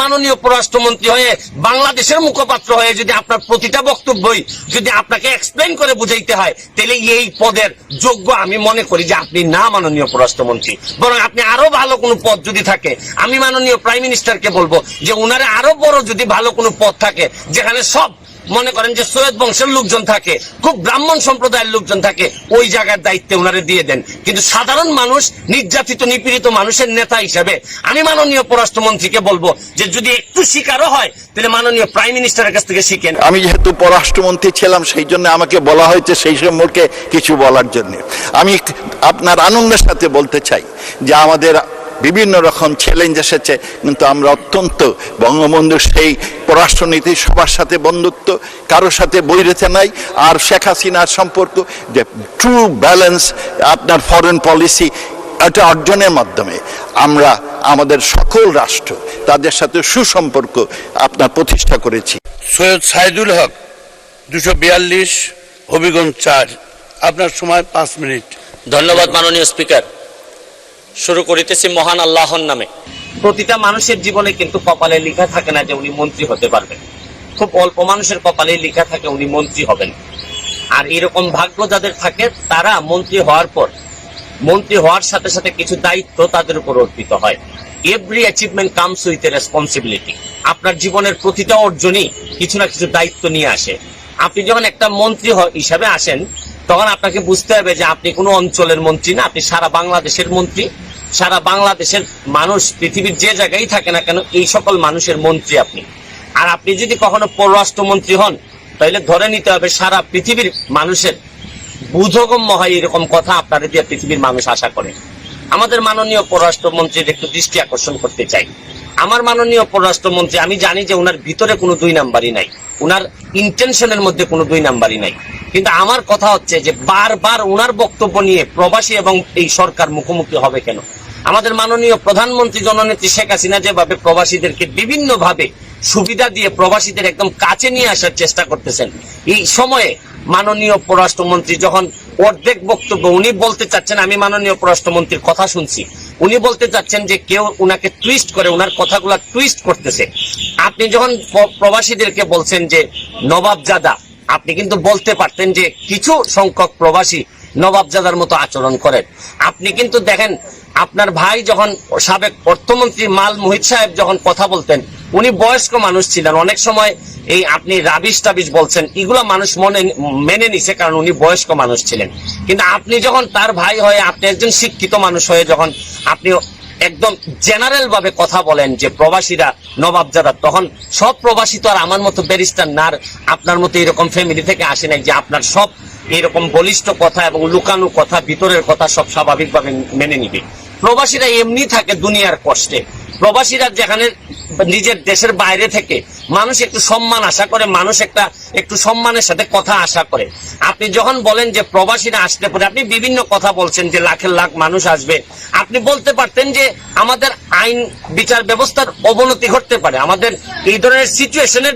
মাননীয় পররাষ্ট্রমন্ত্রী হয়ে বাংলাদেশের মুখপাত্র হয়ে যদি আপনার প্রতিটা বক্তব্যই যদি আপনাকে এক্সপ্লেন করে বুঝাইতে হয়, তাহলে এই পদের যোগ্য আমি মনে করি যে আপনি না মাননীয় পররাষ্ট্রমন্ত্রী। বরং আপনি আরো ভালো কোনো পদ যদি থাকে, আমি মাননীয় প্রাইম মিনিস্টারকে বলবো যে উনারে আরো বড় যদি ভালো কোনো পদ থাকে, যেখানে সব মনে করেন যে সৈয়দ বংশের লোকজন থাকে, খুব ব্রাহ্মণ সম্প্রদায়ের লোকজন থাকে, ওই জায়গার দায়িত্বে ওনারে দিয়ে দেন। কিন্তু সাধারণ মানুষ, নির্যাতিত নিপীড়িত মানুষের নেতা হিসেবে আমি মাননীয় পররাষ্ট্রমন্ত্রীকে বলবো যে যদি একটু শিকারও হয় তাহলে মাননীয় প্রাইম মিনিস্টারের কাছ থেকে শিখেন। আমি যেহেতু পররাষ্ট্রমন্ত্রী ছিলাম, সেই জন্য আমাকে বলা হয়েছে সেই সম্পর্কে কিছু বলার জন্য। আমি আপনার আনন্দের সাথে বলতে চাই যে আমাদের বিভিন্ন রকম চ্যালেঞ্জ এসেছে, কিন্তু আমরা অত্যন্ত বঙ্গবন্ধুর সেই পররাষ্ট্রনীতি, সবার সাথে বন্ধুত্ব, কারোর সাথে বৈরিতা নাই। আর শেখ হাসিনার সম্পর্ক যে ট্রু ব্যালেন্স আপনার ফরেন পলিসি, এটা অর্জনের মাধ্যমে আমরা আমাদের সকল রাষ্ট্র তাদের সাথে সুসম্পর্ক আপনার প্রতিষ্ঠা করেছি। সৈয়দ সাইদুল হক 242, হবিগঞ্জ 4। আপনার সময় 5 মিনিট। ধন্যবাদ মাননীয় স্পিকার। শুরু করিতেছি মহান আল্লাহর নামে। প্রতিটা মানুষের জীবনে কিন্তু কপালে লেখা থাকে না যে উনি মন্ত্রী হতে পারবেন। খুব অল্প মানুষের কপালে লেখা থাকে উনি মন্ত্রী হবেন। আর এরকম ভাগ্য যাদের থাকে তারা মন্ত্রী হওয়ার পর, মন্ত্রী হওয়ার সাথে সাথে কিছু দায়িত্ব তাদের উপর অর্পিত হয়। Every achievement comes with a responsibility. আপনার জীবনের প্রতিটা অর্জনই কিছু না কিছু দায়িত্ব নিয়ে আসে। আপনি যখন একটা মন্ত্রী হিসাবে আসেন, তখন আপনাকে বুঝতে হবে যে আপনি কোনো অঞ্চলের মন্ত্রী না, আপনি সারা বাংলাদেশের মন্ত্রী। সারা বাংলাদেশের মানুষ, পৃথিবীর যে জায়গায় থাকে না কেন, এই সকল মানুষের মন্ত্রী আপনি। আর আপনি যদি কখনো পররাষ্ট্রমন্ত্রী হন, তাহলে ধরে নিতে হবে সারা পৃথিবীর মানুষের বোধগম্য হয় এরকম কথা আপনারা দিয়ে পৃথিবীর মানুষ আশা করে। আমাদের মাননীয় পররাষ্ট্রমন্ত্রীর একটু দৃষ্টি আকর্ষণ করতে চাই। আমার মাননীয় পররাষ্ট্রমন্ত্রী, আমি জানি যে ওনার ভিতরে কোনো 2 নাম্বারই নাই, ওনার ইন্টেনশনের মধ্যে কোনো 2 নাম্বারই নাই। কিন্তু আমার কথা হচ্ছে যে বারবার ওনার বক্তব্য নিয়ে প্রবাসী এবং এই সরকার মুখোমুখি হবে কেন? আমাদের মাননীয় প্রধানমন্ত্রী জননেত্রী শেখ হাসিনা যেভাবে প্রবাসীদেরকে বিভিন্ন ভাবে সুবিধা দিয়ে প্রবাসীদের একদম কাছে নিয়ে আসার চেষ্টা করতেছেন, এই সময়ে মাননীয় পররাষ্ট্রমন্ত্রী যখন অর্ধেক বক্তব্য উনি বলতে চাচ্ছেন, আমি মাননীয় পররাষ্ট্রমন্ত্রীর কথা শুনছি, উনি বলতে চাচ্ছেন যে কেউ উনাকে টুইস্ট করে, উনার কথাগুলা টুইস্ট করতেছে। আপনি যখন প্রবাসীদেরকে বলছেন যে নবাবজাদা, আপনি কিন্তু বলতে পারতেন যে কিছু সংখ্যক প্রবাসী নবাবজাদার মতো আচরণ করেন। আপনি কিন্তু দেখেন, আপনার ভাই যখন সাবেক অর্থমন্ত্রী মাল মুহিত সাহেব যখন কথা বলতেন, উনি বয়স্ক মানুষ ছিলেন। অনেক সময় এই আপনি রাবিশ টাবিশ বলছেন, এগুলো মানুষ মেনে নিছে, কারণ উনি বয়স্ক মানুষ ছিলেন। কিন্তু আপনি যখন তার ভাই হয়ে, আপনি একজন শিক্ষিত মানুষ হয়ে যখন আপনি একদম জেনারেল ভাবে কথা বলেন যে প্রবাসীরা নবাবজাদা, তখন সব প্রবাসী তো আর আমার মতো ব্যারিস্টার না, আপনার মতো এরকম ফ্যামিলি থেকে আসে নাই যে আপনার সব এরকম বলিষ্ঠ কথা এবং লুকানো কথা, ভিতরের কথা সব স্বাভাবিকভাবে মেনে নিবে। প্রবাসীরা এমনি থাকে দুনিয়ার কষ্টে। প্রবাসীরা যেখানে নিজের দেশের বাইরে থেকে মানুষ একটু সম্মান আশা করে, মানুষ একটু সম্মানের সাথে কথা আশা করে। আপনি যখন বলেন যে প্রবাসীরা আসতে পারে, আপনি বিভিন্ন কথা বলছেন যে লাখের লাখ মানুষ আসবে, আপনি বলতে পারতেন যে আমাদের আইন বিচার ব্যবস্থার অবনতি ঘটতে পারে, আমাদের এই ধরনের সিচুয়েশনের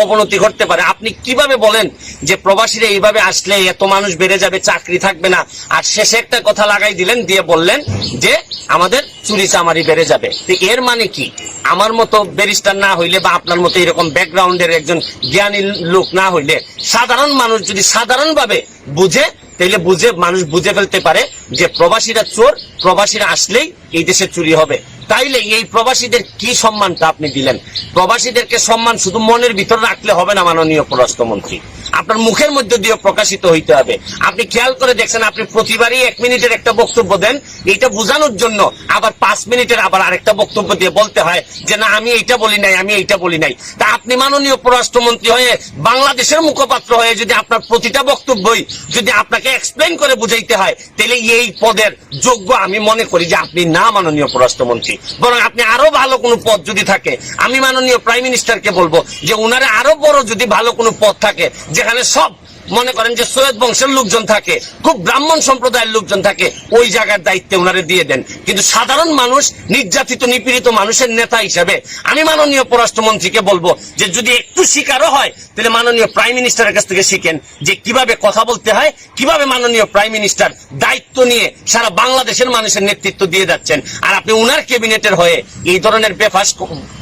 অবনতি ঘটতে পারে। আপনি কিভাবে বলেন যে প্রবাসীরা এইভাবে আসলে এত মানুষ বেড়ে যাবে, চাকরি থাকবে না, আর শেষে একটা কথা লাগাই দিলেন, দিয়ে বললেন যে আমাদের চুরি চামারি বেড়ে যাবে। এর মানে কি? আমার মতো ব্যারিস্টার না হইলে বা আপনার মতো এরকম ব্যাকগ্রাউন্ডের একজন জ্ঞানী লোক না হইলে, সাধারণ মানুষ যদি সাধারণভাবে বুঝে, তাহলে মানুষ বুঝে ফেলতে পারে যে প্রবাসীরা চোর, প্রবাসীরা আসলেই এই দেশে চুরি হবে। তাইলে এই প্রবাসীদের কি সম্মানটা আপনি দিলেন? প্রবাসীদেরকে সম্মান শুধু মনের ভিতর রাখলে হবে না মাননীয় পররাষ্ট্রমন্ত্রী, আপনার মুখের মধ্যে দিয়ে প্রকাশিত হইতে হবে। আপনি খেয়াল করে দেখছেন, আপনি প্রতিবারই 1 মিনিটের একটা বক্তব্য দেন, এইটা বোঝানোর জন্য আবার 5 মিনিটের আবার আরেকটা বক্তব্য দিয়ে বলতে হয় যে না আমি এইটা বলি নাই, আমি এইটা বলি নাই। তা আপনি মাননীয় পররাষ্ট্রমন্ত্রী হয়ে বাংলাদেশের মুখপাত্র হয়ে যদি আপনার প্রতিটা বক্তব্যই যদি আপনাকে এক্সপ্লেন করে বুঝাইতে হয়, তাহলে এই পদের যোগ্য আমি মনে করি যে আপনি না মাননীয় পররাষ্ট্রমন্ত্রী। বরং আপনি আরো ভালো কোনো পদ যদি থাকে, আমি মাননীয় প্রাইম মিনিস্টারকে বলবো যে উনারে আরো বড় যদি ভালো কোনো পদ থাকে, যেখানে সব মনে করেন যে সৈয়দ বংশের লোকজন থাকে, খুব ব্রাহ্মণ সম্প্রদায়ের লোকজন থাকে, ওই জায়গার দায়িত্বে ওনারে দিয়ে দেন। কিন্তু সাধারণ মানুষ, নির্যাতিত নিপীড়িত মানুষের নেতা হিসেবে আমি মাননীয় পররাষ্ট্রমন্ত্রীকে বলবো যে যদি একটু শিকারও হয় তাহলে মাননীয় প্রাইম মিনিস্টারের কাছ থেকে শিখেন যে কিভাবে কথা বলতে হয়, কিভাবে মাননীয় প্রাইম মিনিস্টার দায়িত্ব নিয়ে সারা বাংলাদেশের মানুষের নেতৃত্ব দিয়ে যাচ্ছেন। আর আপনি উনার ক্যাবিনেটের হয়ে এই ধরনের বেফাস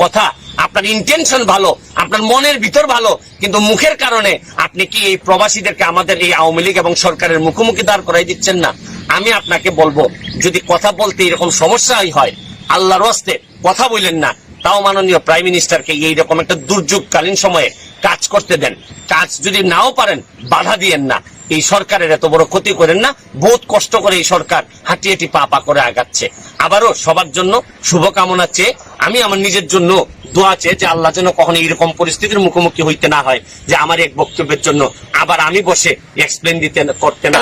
কথা, আপনার ইন্টেনশন ভালো, আপনার মনের ভিতর ভালো, কিন্তু মুখের কারণে আপনি কি এই প্রবাসীদেরকে আমাদের এই আওয়ামী লীগ এবং সরকারের মুখোমুখি দাঁড় করাই দিচ্ছেন না? আমি আপনাকে বলবো যদি কথা বলতে এরকম সমস্যাই হয়, আল্লাহর ওয়াস্তে কথা বললেন না। তাও মাননীয় প্রাইম মিনিস্টারকে এইরকম একটা দুর্যোগকালীন সময়ে কাজ করতে দেন। কাজ যদি নাও পারেন বাধা দিয়েন না। এই সরকারের এত বড় ক্ষতি করেন না। বহুত কষ্ট করে এই সরকার হাঁটি হাঁটি পা পা করে আগাচ্ছে। আবারও সবার জন্য শুভকামনা চেয়ে আমি আমার নিজের জন্য দোয়া চেয়ে যে আল্লাহ যেন কখনো এরকম পরিস্থিতির মুখোমুখি হইতে না হয় যে আমার এক বক্তব্যের জন্য আবার আমি বসে এক্সপ্লেন দিতে করতে না।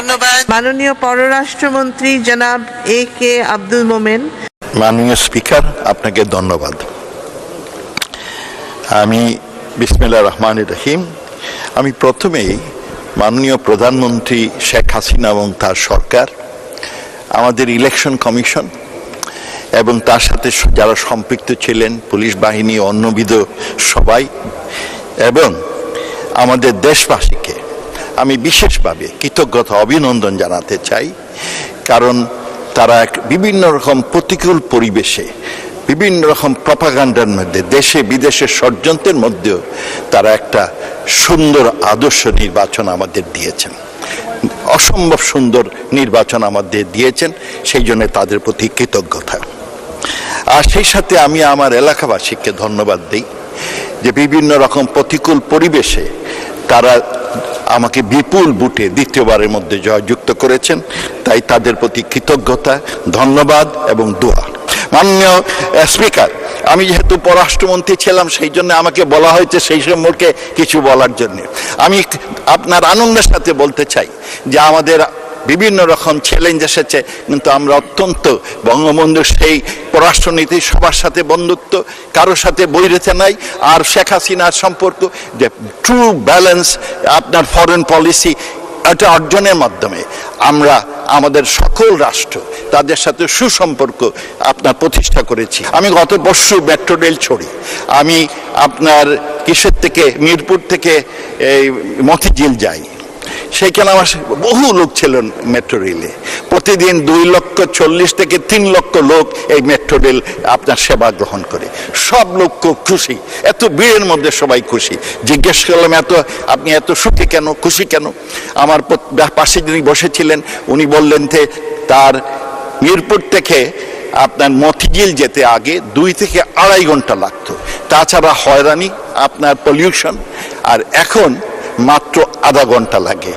মাননীয় পররাষ্ট্রমন্ত্রী জনাব A.K. আব্দুল মোমেন। মাননীয় স্পিকার, আপনাকে ধন্যবাদ। আমি বিসমিল্লাহির রহমানির রহিম। আমি প্রথমেই মাননীয় প্রধানমন্ত্রী শেখ হাসিনা এবং তার সরকার, আমাদের ইলেকশন কমিশন এবং তার সাথে যারা সম্পৃক্ত ছিলেন, পুলিশ বাহিনী, অন্যবিধ সবাই, এবং আমাদের দেশবাসীকে আমি বিশেষভাবে কৃতজ্ঞতা অভিনন্দন জানাতে চাই। কারণ তারা বিভিন্ন রকম প্রতিকূল পরিবেশে, বিভিন্ন রকম প্রপাগান্ডার মধ্যে, দেশে বিদেশে ষড়যন্ত্রের মধ্যেও তারা একটা সুন্দর আদর্শ নির্বাচন আমাদের দিয়েছেন, অসম্ভব সুন্দর নির্বাচন আমাদের দিয়েছেন। সেই জন্য তাদের প্রতি কৃতজ্ঞতা। আর সেই সাথে আমি আমার এলাকাবাসীকে ধন্যবাদ দিই যে বিভিন্ন রকম প্রতিকূল পরিবেশে তারা আমাকে বিপুল ভোটে দ্বিতীয়বারের মধ্যে জয়যুক্ত করেছেন। তাই তাদের প্রতি কৃতজ্ঞতা, ধন্যবাদ এবং দোয়া। মাননীয় স্পিকার, আমি যেহেতু পররাষ্ট্রমন্ত্রী ছিলাম সেই জন্য আমাকে বলা হয়েছে সেই সম্পর্কে কিছু বলার জন্য। আমি আপনার আনন্দের সাথে বলতে চাই যে আমাদের বিভিন্ন রকম চ্যালেঞ্জ এসেছে, কিন্তু আমরা অত্যন্ত বঙ্গবন্ধুর সেই পররাষ্ট্রনীতি, সবার সাথে বন্ধুত্ব, কারোর সাথে বৈরিতা নাই। আর শেখ হাসিনার সম্পর্ক যে ট্রু ব্যালেন্স আপনার ফরেন পলিসি, এটা অর্জনের মাধ্যমে আমরা আমাদের সকল রাষ্ট্র তাদের সাথে সুসম্পর্ক আপনার প্রতিষ্ঠা করেছি। আমি গত পরশু মেট্রো রেল ছড়ি, আমি আপনার কিশোর থেকে, মিরপুর থেকে এই মতিঝিল যাই। সেইখানে আমার বহু লোক ছিলেন মেট্রো রেলে। প্রতিদিন 2,40,000 থেকে 3 লক্ষ লোক এই মেট্রো রেল আপনার সেবা গ্রহণ করে। সব লোক খুব খুশি, এত ভিড়ের মধ্যে সবাই খুশি। জিজ্ঞেস করলাম আপনি এত সুখী কেন, খুশি কেন? আমার পাশে যিনি বসেছিলেন উনি বললেন যে তার মিরপুর থেকে আপনার মতিঝিল যেতে আগে 2 থেকে 2.5 ঘন্টা লাগতো। তাছাড়া হয়রানি, আপনার পলিউশন, আর এখন মাত্র আধা ঘন্টা লাগে।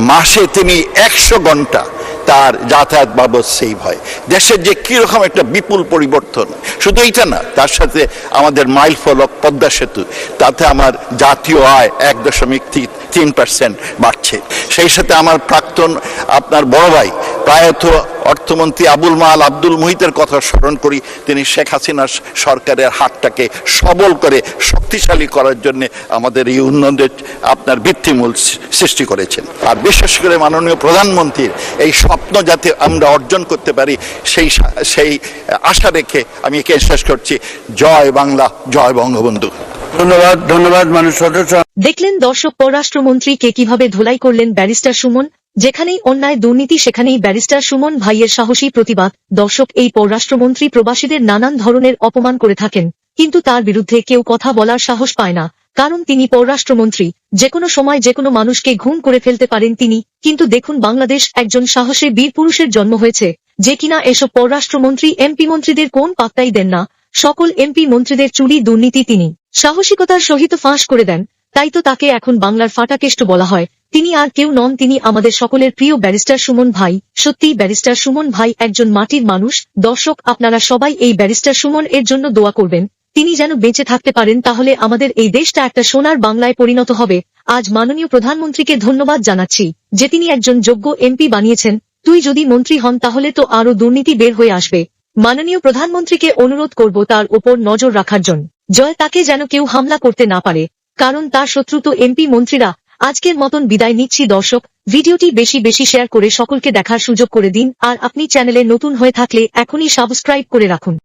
মাসে তিনি 100 ঘন্টা তার যাতায়াত বাবদ সেভ হয়। দেশের যে কিরকম একটা বিপুল পরিবর্তন, শুধু এইটা না, তার সাথে আমাদের মাইল ফলক, পদ্মা সেতু, তাতে আমার জাতীয় আয় 1.3% বাড়ছে। সেই সাথে আমার প্রাক্তন আপনার বড় ভাই প্রায়ত অর্থমন্ত্রী আবুল মাল আব্দুল মুহিতের কথা স্মরণ করি। তিনি শেখ হাসিনার সরকারের হাতটাকে সবল করে শক্তিশালী করার জন্য আমাদের এই উন্নয়নের আপনার ভিত্তিমূল সৃষ্টি করেছেন। আর বিশেষ করে মাননীয় প্রধানমন্ত্রীর এই স্বপ্ন যাতে আমরা অর্জন করতে পারি সেই আশা রেখে আমি একে শেষ করছি। জয় বাংলা, জয় বঙ্গবন্ধু। ধন্যবাদ, ধন্যবাদ মাননীয় সদস্য। দেখলেন দর্শক, পররাষ্ট্রমন্ত্রীকে কিভাবে ধোলাই করলেন ব্যারিস্টার সুমন। যেখানেই অন্যায় দুর্নীতি সেখানেই ব্যারিস্টার সুমন ভাইয়ের সাহসী প্রতিবাদ। দর্শক, এই পররাষ্ট্রমন্ত্রী প্রবাসীদের নানান ধরনের অপমান করে থাকেন, কিন্তু তার বিরুদ্ধে কেউ কথা বলার সাহস পায় না, কারণ তিনি পররাষ্ট্রমন্ত্রী। যেকোনো সময় যেকোনো মানুষকে ঘুম করে ফেলতে পারেন তিনি। কিন্তু দেখুন, বাংলাদেশ একজন সাহসী বীর পুরুষের জন্ম হয়েছে, যে কিনা এসব পররাষ্ট্রমন্ত্রী এমপি মন্ত্রীদের কোন পাত্তাই দেন না। সকল এমপি মন্ত্রীদের চুরি দুর্নীতি তিনি সাহসিকতার সহিত ফাঁস করে দেন। তাই তো তাকে এখন বাংলার ফাটাকেষ্ট বলা হয়। তিনি আর কেউ নন, তিনি আমাদের সকলের প্রিয় ব্যারিস্টার সুমন ভাই। সত্যিই ব্যারিস্টার সুমন ভাই একজন মাটির মানুষ। দর্শক, আপনারা সবাই এই ব্যারিস্টার সুমন এর জন্য দোয়া করবেন, তিনি যেন বেঁচে থাকতে পারেন, তাহলে আমাদের এই দেশটা একটা সোনার বাংলায় পরিণত হবে। আজ মাননীয় প্রধানমন্ত্রীকে ধন্যবাদ জানাচ্ছি যে তিনি একজন যোগ্য এমপি বানিয়েছেন। তুই যদি মন্ত্রী হন তাহলে তো আরো দুর্নীতি বের হয়ে আসবে। মাননীয় প্রধানমন্ত্রীকে অনুরোধ করব তার ওপর নজর রাখার জন্য। জয় তাকে যেন কেউ হামলা করতে না পারে, কারণ তার শত্রু তো এমপি মন্ত্রীরা। আজকের মতন বিদায় নিচ্ছি দর্শক, ভিডিওটি বেশি বেশি শেয়ার করে সকলকে দেখার সুযোগ করে দিন, আর আপনি চ্যানেলে নতুন হয়ে থাকলে এখনই সাবস্ক্রাইব করে রাখুন।